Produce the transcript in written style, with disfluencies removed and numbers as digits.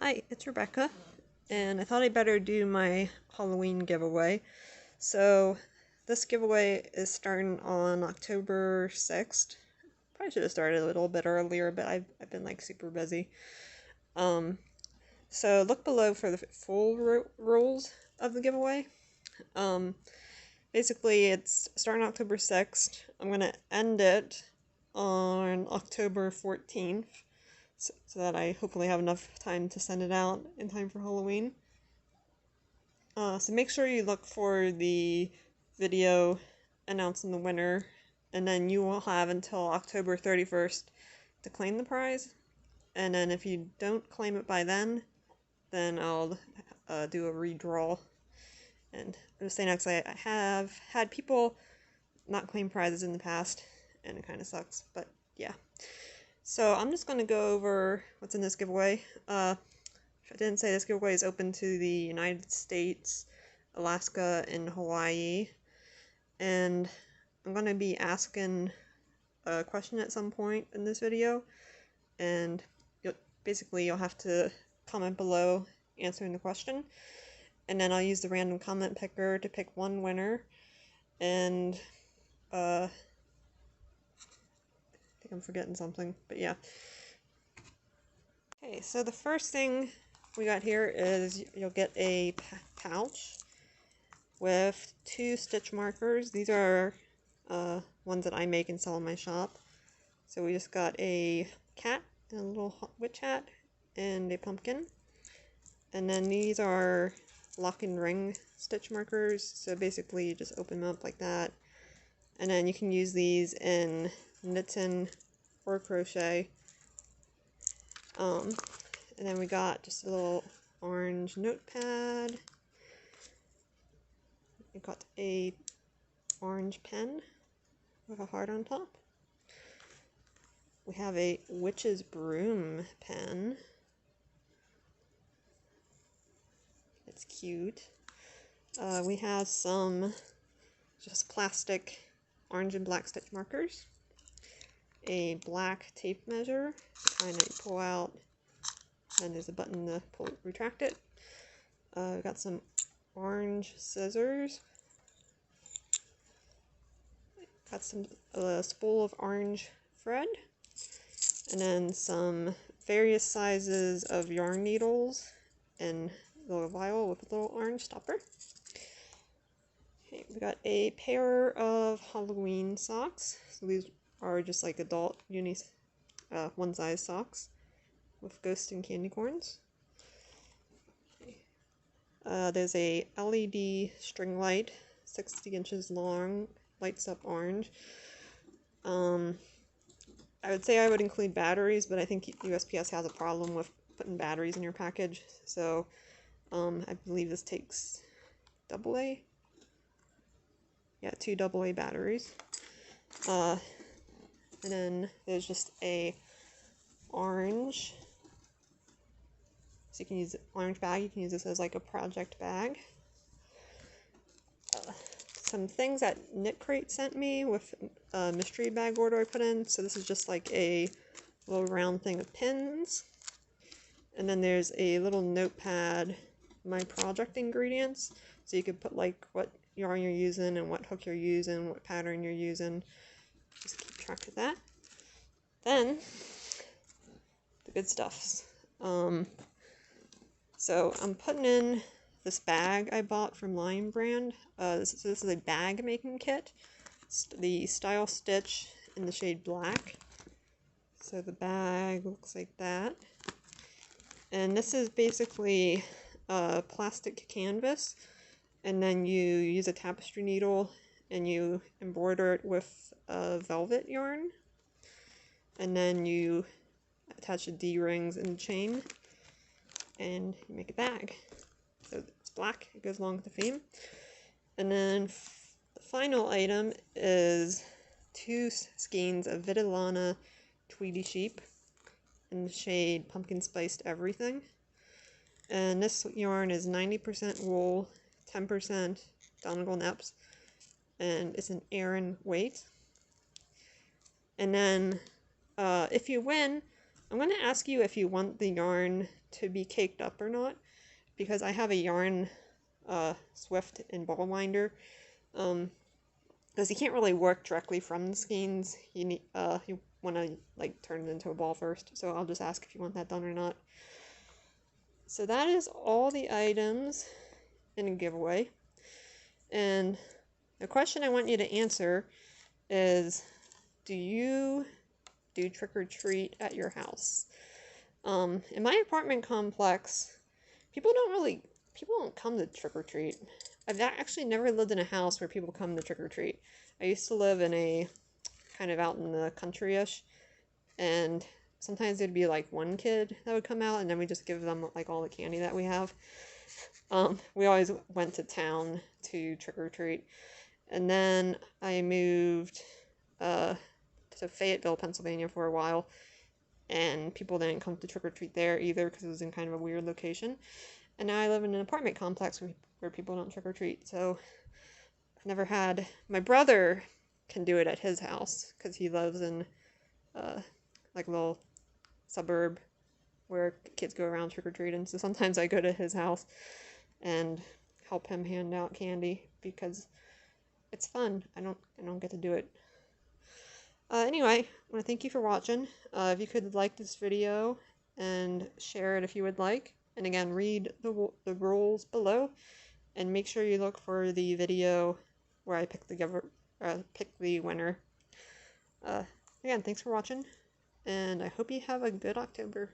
Hi, it's Rebecca, and I thought I'd better do my Halloween giveaway. So, this giveaway is starting on October 6th. Probably should have started a little bit earlier, but I've been like super busy. So look below for the full rules of the giveaway. Basically, it's starting October 6th. I'm going to end it on October 14th. So that I hopefully have enough time to send it out in time for Halloween. So make sure you look for the video announcing the winner, and then you will have until October 31st to claim the prize. And then if you don't claim it by then I'll do a redraw. And I'm just saying, actually, I have had people not claim prizes in the past, and it kind of sucks, but yeah. So I'm just going to go over what's in this giveaway. I didn't say this giveaway is open to the United States, Alaska, and Hawaii. And I'm going to be asking a question at some point in this video. And you'll have to comment below answering the question. And then I'll use the random comment picker to pick one winner. And I think I'm forgetting something, but yeah. Okay, so the first thing we got here is you'll get a pouch with 2 stitch markers. These are ones that I make and sell in my shop. So we just got a cat and a little witch hat and a pumpkin. And then these are lock and ring stitch markers. So basically you just open them up like that. And then you can use these in knitting or crochet. And then we got just a little orange notepad. We got a orange pen with a heart on top. We have a witch's broom pen. It's cute. We have some just plastic orange and black stitch markers. A black tape measure, kind of pull out, and there's a button to retract it. We've got some orange scissors. Got some spool of orange thread, and then some various sizes of yarn needles, and a little vial with a little orange stopper. Okay, we got a pair of Halloween socks. So these are just like adult one size socks with ghosts and candy corns. Okay. There's a LED string light, 60 inches long, lights up orange. I would say I would include batteries, but I think USPS has a problem with putting batteries in your package. So I believe this takes AA. Yeah, 2 AA batteries. And then there's just a orange. So you can use orange bag. You can use this as like a project bag. Some things that Knit Crate sent me with a mystery bag order I put in. So this is just like a little round thing of pins. And then there's a little notepad, my project ingredients. So you could put like what yarn you're using and what hook you're using, what pattern you're using. Just keep track of that. Then, the good stuffs. So I'm putting in this bag I bought from Lion Brand. This is a bag making kit. It's the Style Stitch in the shade black. So the bag looks like that. And this is basically plastic canvas. And then you use a tapestry needle and you embroider it with velvet yarn. And then you attach the D-rings and the chain. And you make a bag. So it's black, it goes along with the theme. And then the final item is 2 skeins of Vitalana Tweedy Sheep in the shade Pumpkin Spiced Everything. And this yarn is 90% wool, 10% Donegal Neps, and it's an Aran weight. And then if you win, I'm going to ask you if you want the yarn to be caked up or not, because I have a yarn Swift and ball winder. Because you can't really work directly from the skeins. You want to like turn it into a ball first. So I'll just ask if you want that done or not. So that is all the items in a giveaway. And the question I want you to answer is, do you do trick or treat at your house? In my apartment complex, people don't come to trick or treat. I've actually never lived in a house where people come to trick or treat. I used to live in a kind of out in the country-ish, and sometimes there'd be like one kid that would come out, and then we just give them like all the candy that we have. We always went to town to trick or treat, and then I moved to Fayetteville, Pennsylvania for a while, and people didn't come to trick or treat there either because it was in kind of a weird location. And now I live in an apartment complex where people don't trick or treat, so I've never had. My brother can do it at his house because he lives in like a little suburb where kids go around trick or treating. So sometimes I go to his house and help him hand out candy because it's fun. I don't get to do it. Anyway, I want to thank you for watching. If you could like this video and share it if you would like. And again, read the rules below, and make sure you look for the video where I pick the winner. Again, thanks for watching, and I hope you have a good October.